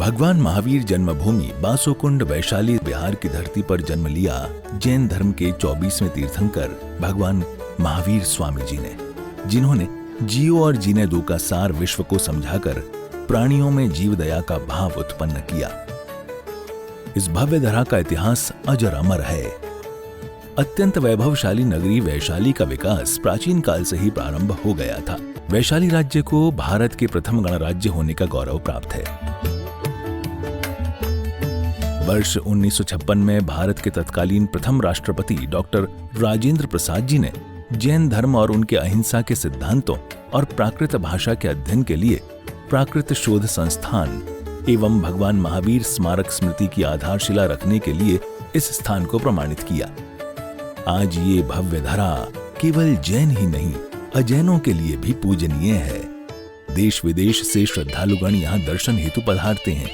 भगवान महावीर जन्मभूमि बासोकुंड वैशाली बिहार की धरती पर जन्म लिया जैन धर्म के 24वें तीर्थंकर भगवान महावीर स्वामी जी ने, जिन्होंने जियो और जीने दो का सार विश्व को समझाकर प्राणियों में जीव दया का भाव उत्पन्न किया। इस भव्य धरा का इतिहास अजर अमर है। अत्यंत वैभवशाली नगरी वैशाली का विकास प्राचीन काल से ही प्रारंभ हो गया था। वैशाली राज्य को भारत के प्रथम गणराज्य होने का गौरव प्राप्त है। वर्ष 1956 में भारत के तत्कालीन प्रथम राष्ट्रपति डॉक्टर राजेंद्र प्रसाद जी ने जैन धर्म और उनके अहिंसा के सिद्धांतों और प्राकृत भाषा के अध्ययन के लिए प्राकृत शोध संस्थान एवं भगवान महावीर स्मारक स्मृति की आधारशिला रखने के लिए इस स्थान को प्रमाणित किया। आज ये भव्य धरा केवल जैन ही नहीं, अजैनों के लिए भी पूजनीय है। देश विदेश से श्रद्धालुगण यहाँ दर्शन हेतु पधारते हैं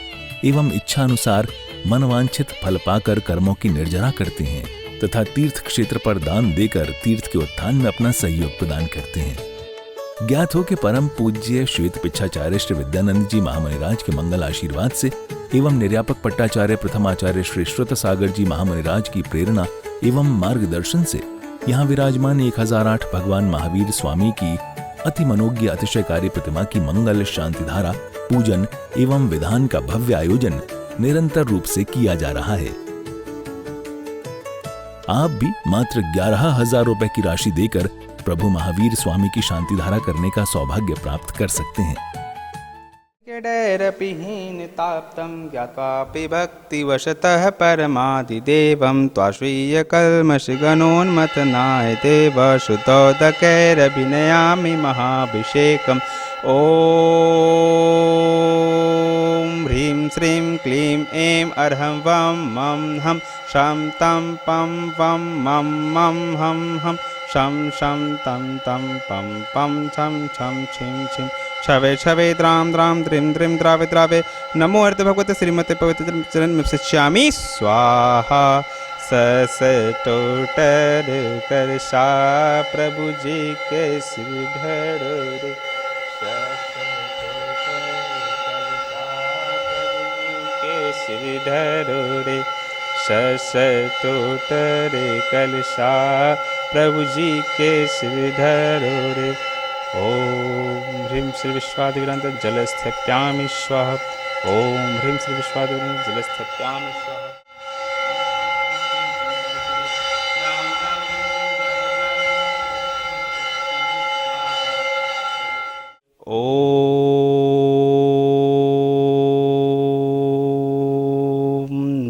एवं इच्छा अनुसार मनवांछित फल पाकर कर्मों की निर्जरा करते हैं तथा तीर्थ क्षेत्र पर दान देकर तीर्थ के उत्थान में अपना सहयोग प्रदान करते हैं। ज्ञात हो कि परम पूज्य श्वेत पिच्छाचार्य श्री विद्यानंद जी महामुनिराज के मंगल आशीर्वाद से एवं निर्यापक पट्टाचार्य प्रथमाचार्य श्री श्रुत सागर जी महामुनिराज की प्रेरणा एवं मार्गदर्शन से यहाँ विराजमान 1008 भगवान महावीर स्वामी की अति मनोज्ञ अतिशयकारी प्रतिमा की मंगल शांति धारा पूजन एवं विधान का भव्य आयोजन निरंतर रूप से किया जा रहा है। आप भी मात्र 11,000 रुपए की राशि देकर प्रभु महावीर स्वामी की शांति धारा करने का सौभाग्य प्राप्त कर सकते हैं। हीनताप्तं ज्ञात्वापि भक्तिवशतः परमादिदेवं त्वाश्रीय कल्मषगणोन्मतनाय देव शुद्धोदकैरभिनयामि महाभिषेकम्। ॐ ह्रीं श्रीं क्लीं ऐं अर्हं वं मं हं शं तं पं वं मं मं हं हं शं शं तं तं पं पं छं छं छिं छिं छवे छवे द्रां द्रां द्रिं द्रिं द्रावे द्रावे। नमो अर्थ भगवते श्रीमते पवित्र चरण में शिष्यामि स्वाहा। सस टोटर कर सा प्रभु जी के श्री धरो रे सस टोटरे कलशा प्रभु जी के श्रीधरो रे। ओम ह्रीं श्री विश्वादिग्रंथ जलस्थप्यामि स्वाहा। ओम ह्रीं श्री विश्वादिग्रंथ जलस्थप्यामि स्वाहा।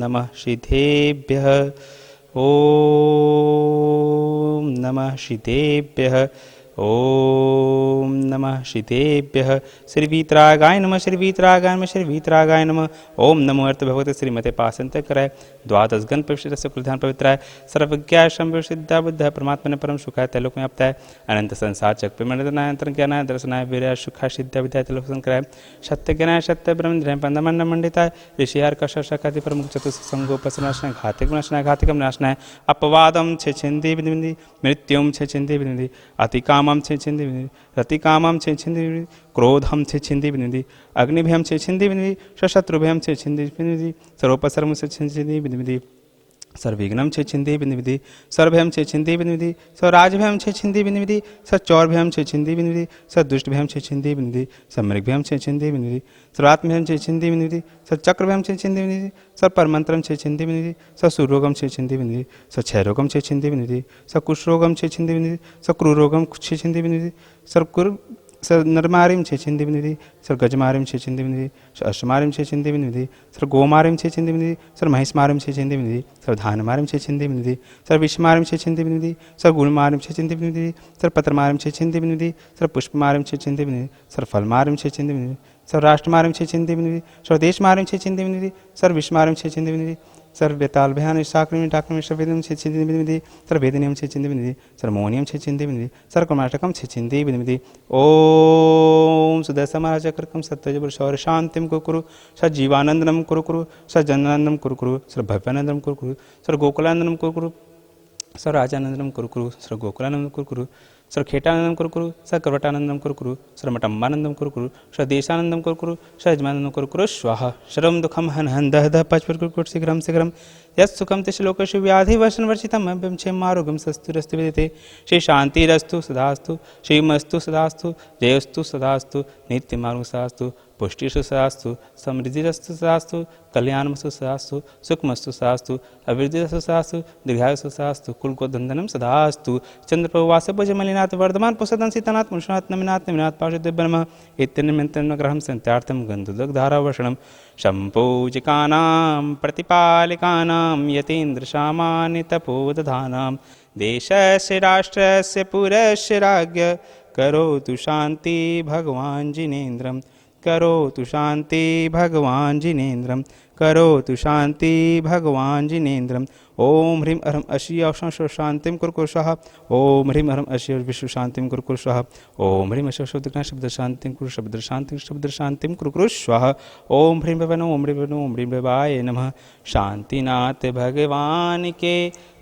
नमः सिद्धेभ्यः। ओम नमः सिद्धेभ्यः। ओम नमः सिद्धेभ्यः। श्री वीतरागाय नमः। श्री वीतरागाय नमः। श्री वीतरागाय नमः। ओम नमो अर्थ भगवते श्रीमते पासंतकराय द्वादश गण पवित्र कुलधान पवित्राय सर्वज्ञाय शंभु सिद्धा बुद्ध परमात्मा परम सुखाय तैलोक में अपताय अनंत संसार चक पिमंडनाय अंतर ज्ञानाय दर्शनाय वीर्याय सुखाय सिद्धा विद्या तैलोक संकराय सत्य ज्ञानाय सत्य ब्रह्म ध्यान पंदमंड मंडिताय ऋषियार कशकाति प्रमुख चतुर्थ संगोपसनाशनाय घातिक नाशनाय घातिकम नाशनाय अपवादम छे छिंदी बिंदी मृत्युम छे छिंदी बिंदी अतिकामम छे छिंदी बिंदी रतिकामम छे छिंदी बिंदी क्रोधम छे छिंदी बिंदी अग्निभ्यम छे छिंदी बिंदी शत्रुभ्यम छे छिंदी बिंदी सर्वोपसर्म से छिंदी बिंदी सर्विघ्नम छे छिंदी बिंदी सर्वभयम छे छिंदी बिंदी स्वराजभयम छे छिंदी बिंदी सचौरभयम छे छिंदी बिंदी सदुष्टभयम छे छिंदी बिंदी समृगभयम छे छिंदी बिंदी सर्वात्मभयम छे छिंदी बिंदी सचक्रभयम छे छिंदी बिंदी परमंत्रम छे छिंदी बिंदी सुरोगम छे छिंदी बिंदी क्षयरोगम छे छिंदी बिंदी कुष्ठरोगम छे छिंदी बिंदी क्रूरोगम छे छिंदी बिंदी सर्कुर सर नरमारिम छे छिंदी बिंदी सर गजमारिम छे छिंदी बिंदी सर अश्वमारिम छे छिंदी बिंदी सर गोमारिम छे छिंदी बिंदी सर महिषमारिम छे छिंदी बिंदी सर धानमारिम छे छिंदी बिंदी सर विषमारिम छे छिंदी बिंदी सर गुणमारिम छे छिंदी बिंदी सर पत्रमारिम छे छिंदी बिंदी सर पुष्पमारिम छे छिंदी बिंदी सर फलमारिम छे छिंदी बिंदी सर राष्ट्रमारिम छे छिंदी बिंदी सर देशमारिम छे छिंदी बिंदी सर विषमारिम छे छिंदी बिंदी सर बेताल भयान शाक्रिमी डाक्रिमी शवेदम छे छिंदी बिंदी सर वेदनियम छे छिंदी बिंदी सर मोहनियम छे छिंदी बिंदी सर कर्नाटकम छे छिंदी बिंदी। ओम सुदर्शमारा चक्रकम सत्यजबर शौर्य शांतिम कुरु सर जीवानंदनम कुरु सर जनानंदम कुरु सर भव्यानंदनम कुरु सर गोकुलानंदनम कुरु सर राजानंदनम कुरु सर गोकुलानंदम कुरु सर्वखेटानन्दं कुरु कुरु सकर्वटानन्दं कुरु कुरु सर्वमटम्बानन्दं कुरु कुरु सर्वदेशानन्दं कुरु कुरु सर्वजमानन्दं कुरु कुरु स्वाहा सर्वं दुःखं हन हन दह दह पच कुरु कुरु शीघ्रं शीघ्रं यत्सुखं तिश्लोकेषु व्याधिवशनवर्जितम् अभ्यं आरोग्यं सस्तुरस्तु विदिते श्री शान्तिरस्तु सदास्तु श्रीमस्तु सदास्तु जयोस्तु सदास्तु नित्यमार्गसास्तु पुष्टिषु सदास्तु समृद्धिरस्तु सदास्तु कल्याणमस्तु सदास्तु सुखमस्तु सदास्तु अभिवृद्धिरस्तु सदास्तु दीर्घायुस्तु सदास्तु कुलकोधन्दनं सदास्तु चंद्रप्रभुवास भुजमलिनाथ वर्धमान पुसदन सीतानाथ मुंशनाथ नमिनाथ नमिनाथ पाशुद्यब्रह्म इत्यन्यमन्त्रग्रहं सन्त्यार्थं गन्धुदग्धारावषणं शम्पूजिकानां प्रतिपालिकानां यतीन्द्रसामान्य तपोदधानां देशस्य राष्ट्रस्य पुरस्य राज्ञ करोतु शान्ति भगवान् जिनेन्द्रं करोतु शान्ति भगवान् जिनेन्द्रं करोतु शान्ति भगवान् जिनेन्द्रम् ओम ह्रीं अरहं अशीय अवशंस शांतिं कुरु स्वाहा ओम ह्रीं अरहं अशीय विश्व शांतिं कुरु स्वाहा ओम ह्रीं अशीय शब्द शांतिं कुरु शब्द शांतिं कुरु स्वाहा ओम ह्रीं भवन ओम ह्रीं भवन ओम ह्रीं भवाय नमः। शांतिनाथ भगवान के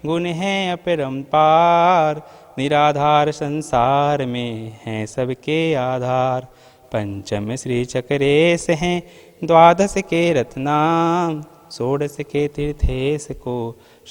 गुण हैं अपरंपार निराधार संसार में हैं सबके आधार पंचम श्री चक्रे से हैं द्वादश के रत्नाम षोडश के तीर्थेश को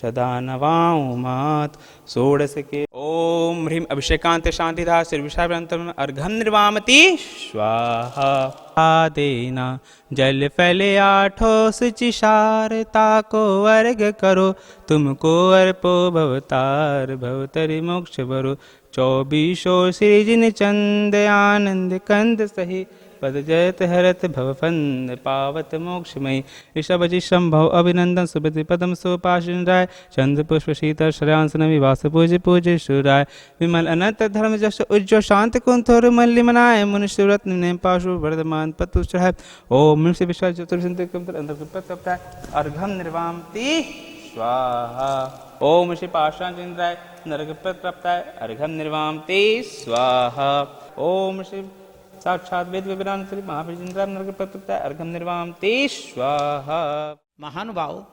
सदा नवाऊं मात षोडश के ओम ह्रीं अभिषेकांत शांतिदा श्रीविशांतम अर्घम निर्वामति स्वाहा देना जल फले आठो सुचिशार ताको वर्ग करो तुमको अर्पो भवतार भवतरि मोक्ष भरो चौबीसो सृजन चंद आनंद कंद सही पद जयत हरत भवफंद पावत मोक्षमयी ऋषभजी संभव अभिनंदन सुबति पदम सोपाशन राय चंद्र पुष्प शीतल श्रयांसन विवास पूज्य पूज्य सुराय विमल अनंत धर्म जश उज्ज्वल शांत कुंथोर मल्लि मनाय मुनिश्र रत्न ने पाशु वर्धमान पतु चढ़ाय ओम से विश्वास चतुर्थ अंदर अर्घम निर्वामति स्वाहा ओम श्री पाशांद्राय नरक प्रप्ताय अर्घम निर्वामति स्वाहा ओम श्री साक्षात वेद विवरण श्री महावीर नरक प्रप्ताय अर्घम निर्वामति स्वाहा। महानुभाव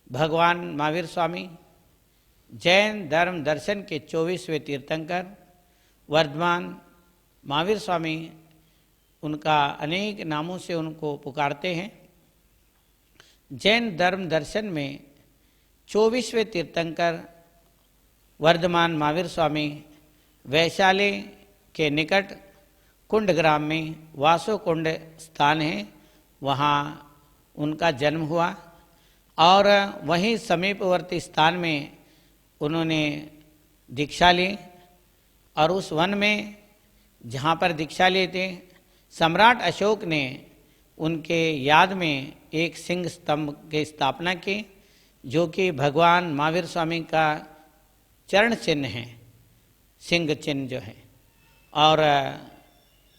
भगवान महावीर स्वामी जैन धर्म दर्शन के 24वें तीर्थंकर वर्धमान महावीर स्वामी उनका अनेक नामों से उनको पुकारते हैं। जैन धर्म दर्शन में 24वें तीर्थंकर वर्धमान महावीर स्वामी वैशाली के निकट कुंड ग्राम में वासो कुंड स्थान है, वहाँ उनका जन्म हुआ और वहीं समीपवर्ती स्थान में उन्होंने दीक्षा ली और उस वन में जहाँ पर दीक्षा लिए थे सम्राट अशोक ने उनके याद में एक सिंह स्तंभ की स्थापना की जो कि भगवान महावीर स्वामी का चरण चिन्ह है, सिंह चिन्ह जो है। और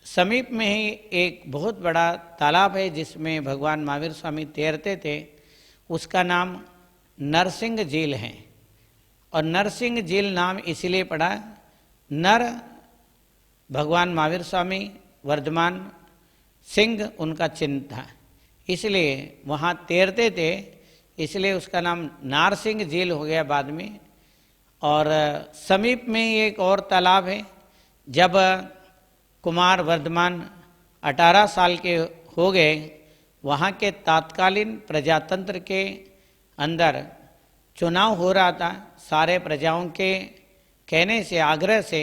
समीप में ही एक बहुत बड़ा तालाब है जिसमें भगवान महावीर स्वामी तैरते थे, उसका नाम नरसिंह झील है। और नरसिंह झील नाम इसलिए पड़ा, नर भगवान महावीर स्वामी वर्धमान सिंह उनका चिन्ह था, इसलिए वहाँ तैरते थे, इसलिए उसका नाम नारसिंह झील हो गया बाद में। और समीप में ही एक और तालाब है। जब कुमार वर्धमान 18 साल के हो गए, वहाँ के तात्कालीन प्रजातंत्र के अंदर चुनाव हो रहा था। सारे प्रजाओं के कहने से, आग्रह से,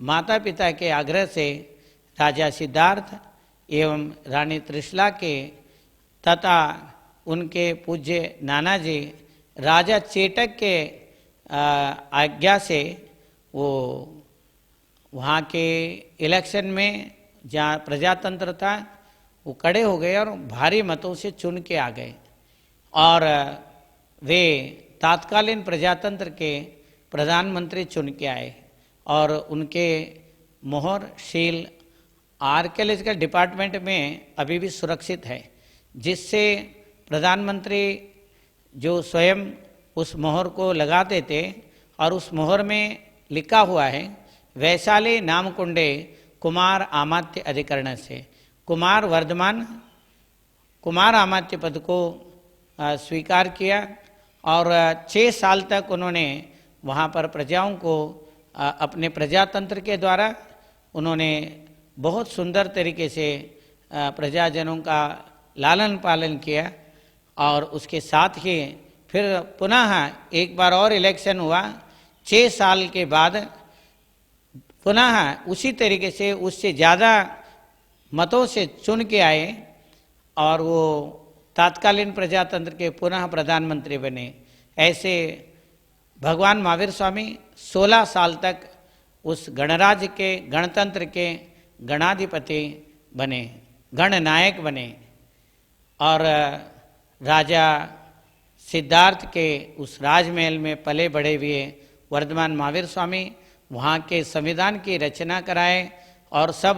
माता पिता के आग्रह से राजा सिद्धार्थ एवं रानी त्रिशला के तथा उनके पूज्य नाना जी राजा चेटक के आज्ञा से वो वहाँ के इलेक्शन में जहाँ प्रजातंत्र था वो खड़े हो गए और भारी मतों से चुन के आ गए और वे तात्कालीन प्रजातंत्र के प्रधानमंत्री चुन के आए और उनके मोहर शील आर्कियोलॉजिकल डिपार्टमेंट में अभी भी सुरक्षित है, जिससे प्रधानमंत्री जो स्वयं उस मोहर को लगाते थे और उस मोहर में लिखा हुआ है वैशाली नामकुंडे कुमार आमात्य अधिकरण से। कुमार वर्धमान कुमार आमात्य पद को स्वीकार किया और 6 साल तक उन्होंने वहाँ पर प्रजाओं को अपने प्रजातंत्र के द्वारा उन्होंने बहुत सुंदर तरीके से प्रजाजनों का लालन पालन किया। और उसके साथ ही फिर पुनः एक बार और इलेक्शन हुआ 6 साल के बाद, पुनः उसी तरीके से उससे ज़्यादा मतों से चुन के आए और वो तात्कालीन प्रजातंत्र के पुनः प्रधानमंत्री बने। ऐसे भगवान महावीर स्वामी 16 साल तक उस गणराज्य के, गणतंत्र के गणाधिपति बने, गणनायक बने। और राजा सिद्धार्थ के उस राजमहल में पले बढ़े हुए वर्धमान महावीर स्वामी वहाँ के संविधान की रचना कराए और सब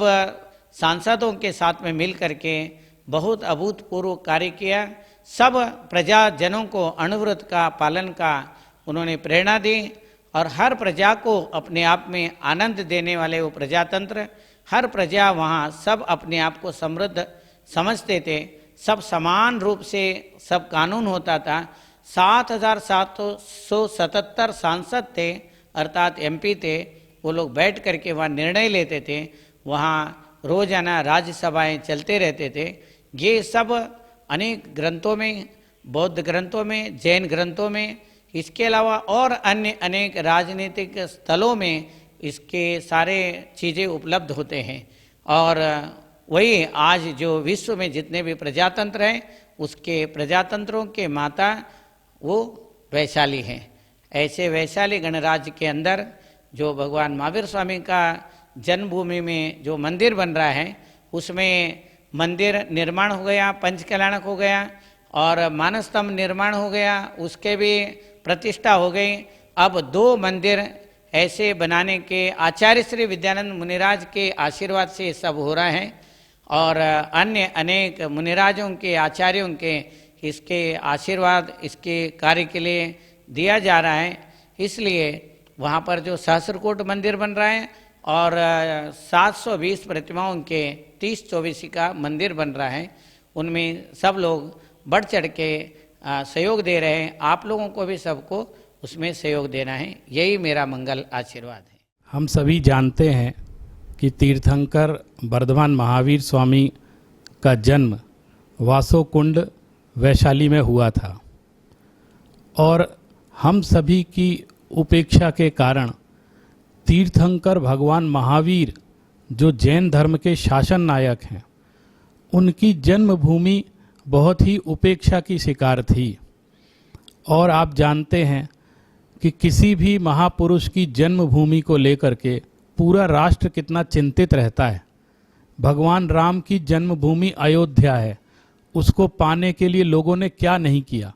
सांसदों के साथ में मिल करके बहुत अभूतपूर्व कार्य किया। सब प्रजाजनों को अणुव्रत का पालन का उन्होंने प्रेरणा दी और हर प्रजा को अपने आप में आनंद देने वाले वो प्रजातंत्र, हर प्रजा वहाँ सब अपने आप को समृद्ध समझते थे। सब समान रूप से सब कानून होता था। 7,777 सांसद थे अर्थात एमपी थे, वो लोग बैठ करके वहाँ निर्णय लेते थे। वहाँ रोजाना राज्यसभाएं चलते रहते थे। ये सब अनेक ग्रंथों में, बौद्ध ग्रंथों में, जैन ग्रंथों में, इसके अलावा और अन्य अनेक राजनीतिक स्थलों में इसके सारे चीज़ें उपलब्ध होते हैं। और वही आज जो विश्व में जितने भी प्रजातंत्र हैं उसके प्रजातंत्रों के माता वो वैशाली हैं। ऐसे वैशाली गणराज्य के अंदर जो भगवान महावीर स्वामी का जन्मभूमि में जो मंदिर बन रहा है उसमें मंदिर निर्माण हो गया, पंचकल्याणक हो गया और मानस्तंभ निर्माण हो गया, उसके भी प्रतिष्ठा हो गई। अब 2 मंदिर ऐसे बनाने के आचार्य श्री विद्यानंद मुनिराज के आशीर्वाद से सब हो रहा है और अन्य अनेक मुनिराजों के, आचार्यों के इसके आशीर्वाद इसके कार्य के लिए दिया जा रहा है। इसलिए वहाँ पर जो सहस्रकोट मंदिर बन रहा है और 720 प्रतिमाओं के 30 चौबीसी का मंदिर बन रहा है, उनमें सब लोग बढ़ चढ़ के सहयोग दे रहे हैं। आप लोगों को भी सबको उसमें सहयोग देना है, यही मेरा मंगल आशीर्वाद है। हम सभी जानते हैं कि तीर्थंकर वर्धमान महावीर स्वामी का जन्म वासोकुंड वैशाली में हुआ था और हम सभी की उपेक्षा के कारण तीर्थंकर भगवान महावीर जो जैन धर्म के शासन नायक हैं, उनकी जन्मभूमि बहुत ही उपेक्षा की शिकार थी। और आप जानते हैं कि किसी भी महापुरुष की जन्मभूमि को लेकर के पूरा राष्ट्र कितना चिंतित रहता है। भगवान राम की जन्मभूमि अयोध्या है, उसको पाने के लिए लोगों ने क्या नहीं किया।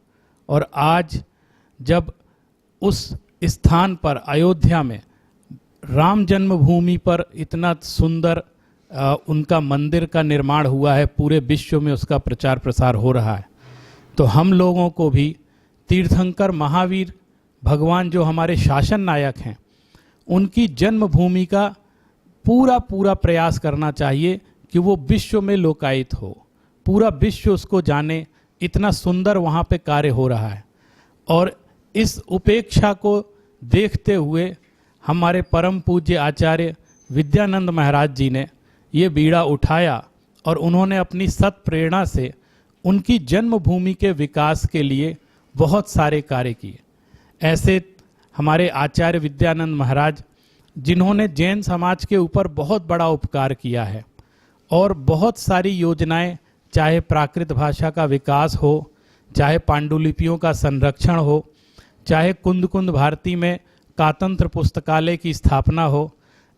और आज जब उस स्थान पर अयोध्या में राम जन्मभूमि पर इतना सुंदर उनका मंदिर का निर्माण हुआ है, पूरे विश्व में उसका प्रचार प्रसार हो रहा है, तो हम लोगों को भी तीर्थंकर महावीर भगवान जो हमारे शासन नायक हैं उनकी जन्मभूमि का पूरा प्रयास करना चाहिए कि वो विश्व में लोकायित हो, पूरा विश्व उसको जाने। इतना सुंदर वहाँ पे कार्य हो रहा है और इस उपेक्षा को देखते हुए हमारे परम पूज्य आचार्य विद्यानंद महाराज जी ने ये बीड़ा उठाया और उन्होंने अपनी सत प्रेरणा से उनकी जन्मभूमि के विकास के लिए बहुत सारे कार्य किए। ऐसे हमारे आचार्य विद्यानंद महाराज जिन्होंने जैन समाज के ऊपर बहुत बड़ा उपकार किया है और बहुत सारी योजनाएं, चाहे प्राकृत भाषा का विकास हो, चाहे पांडुलिपियों का संरक्षण हो, चाहे कुंद कुंद भारती में कातंत्र पुस्तकालय की स्थापना हो,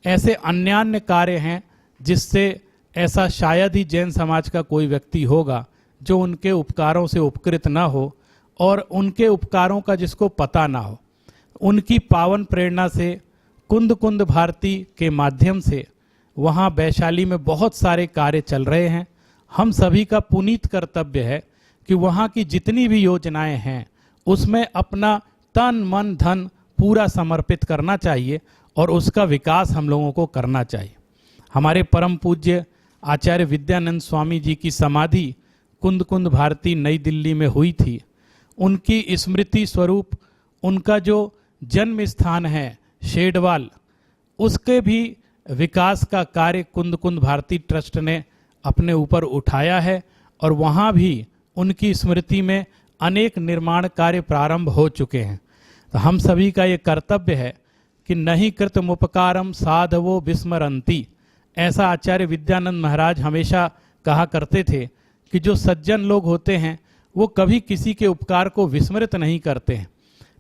ऐसे अन्यान्य कार्य हैं जिससे ऐसा शायद ही जैन समाज का कोई व्यक्ति होगा जो उनके उपकारों से उपकृत ना हो और उनके उपकारों का जिसको पता ना हो। उनकी पावन प्रेरणा से कुंद कुंद भारती के माध्यम से वहाँ वैशाली में बहुत सारे कार्य चल रहे हैं। हम सभी का पुनीत कर्तव्य है कि वहाँ की जितनी भी योजनाएं हैं उसमें अपना तन मन धन पूरा समर्पित करना चाहिए और उसका विकास हम लोगों को करना चाहिए। हमारे परम पूज्य आचार्य विद्यानंद स्वामी जी की समाधि कुंद कुंद भारती नई दिल्ली में हुई थी। उनकी स्मृति स्वरूप उनका जो जन्म स्थान है शेडवाल, उसके भी विकास का कार्य कुंद कुंद भारती ट्रस्ट ने अपने ऊपर उठाया है और वहाँ भी उनकी स्मृति में अनेक निर्माण कार्य प्रारंभ हो चुके हैं। तो हम सभी का ये कर्तव्य है कि नहीं कृतमुपकारम साधवो विस्मरंती, ऐसा आचार्य विद्यानंद महाराज हमेशा कहा करते थे कि जो सज्जन लोग होते हैं वो कभी किसी के उपकार को विस्मृत नहीं करते हैं।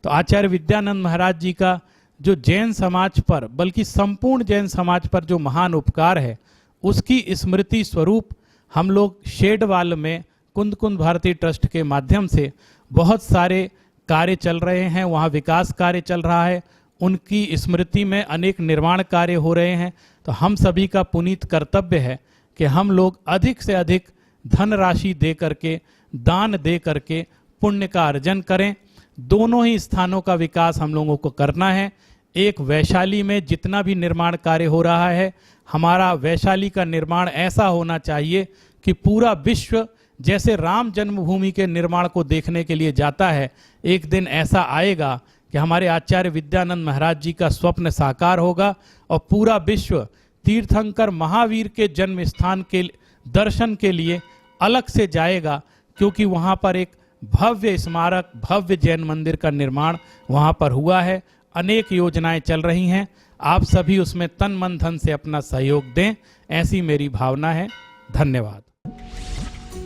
तो आचार्य विद्यानंद महाराज जी का जो जैन समाज पर, बल्कि संपूर्ण जैन समाज पर जो महान उपकार है, उसकी स्मृति स्वरूप हम लोग शेडवाल में कुंद कुंद भारती ट्रस्ट के माध्यम से बहुत सारे कार्य चल रहे हैं, वहाँ विकास कार्य चल रहा है, उनकी स्मृति में अनेक निर्माण कार्य हो रहे हैं। तो हम सभी का पुनीत कर्तव्य है कि हम लोग अधिक से अधिक धनराशि दे करके, दान दे करके पुण्य का अर्जन करें। दोनों ही स्थानों का विकास हम लोगों को करना है। एक वैशाली में जितना भी निर्माण कार्य हो रहा है, हमारा वैशाली का निर्माण ऐसा होना चाहिए कि पूरा विश्व जैसे राम जन्मभूमि के निर्माण को देखने के लिए जाता है, एक दिन ऐसा आएगा कि हमारे आचार्य विद्यानंद महाराज जी का स्वप्न साकार होगा और पूरा विश्व तीर्थंकर महावीर के जन्म स्थान के दर्शन के लिए अलग से जाएगा, क्योंकि वहाँ पर एक भव्य स्मारक, भव्य जैन मंदिर का निर्माण वहाँ पर हुआ है। अनेक योजनाएं चल रही हैं, आप सभी उसमें तन मन धन से अपना सहयोग दें, ऐसी मेरी भावना है। धन्यवाद।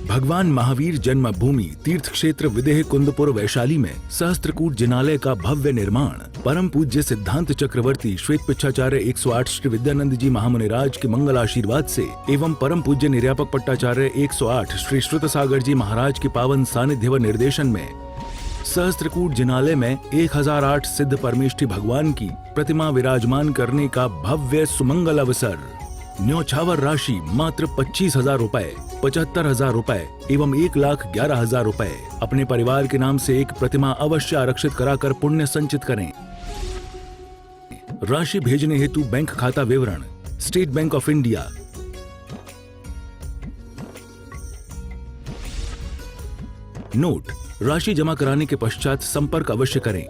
भगवान महावीर जन्मभूमि तीर्थ क्षेत्र विदेह कुंदपुर वैशाली में सहस्त्रकूट जिनालय का भव्य निर्माण परम पूज्य सिद्धांत चक्रवर्ती श्वेत पिच्छाचार्य 108 श्री विद्यानंद जी महामुनिराज के मंगल आशीर्वाद से एवं परम पूज्य निर्यापक पट्टाचार्य 108 श्री श्रुत सागर जी महाराज के पावन सानिध्य व निर्देशन में सहस्त्रकूट जिनालय में 1008 सिद्ध परमेष्ठी भगवान की प्रतिमा विराजमान करने का भव्य सुमंगल अवसर। न्योछावर राशि मात्र 25,000 रुपए, 75,000 रुपए एवं 1,11,000 रुपए। अपने परिवार के नाम से एक प्रतिमा अवश्य आरक्षित कराकर पुण्य संचित करें। राशि भेजने हेतु बैंक खाता विवरण state bank of India, note, राशि जमा कराने के पश्चात संपर्क अवश्य करें।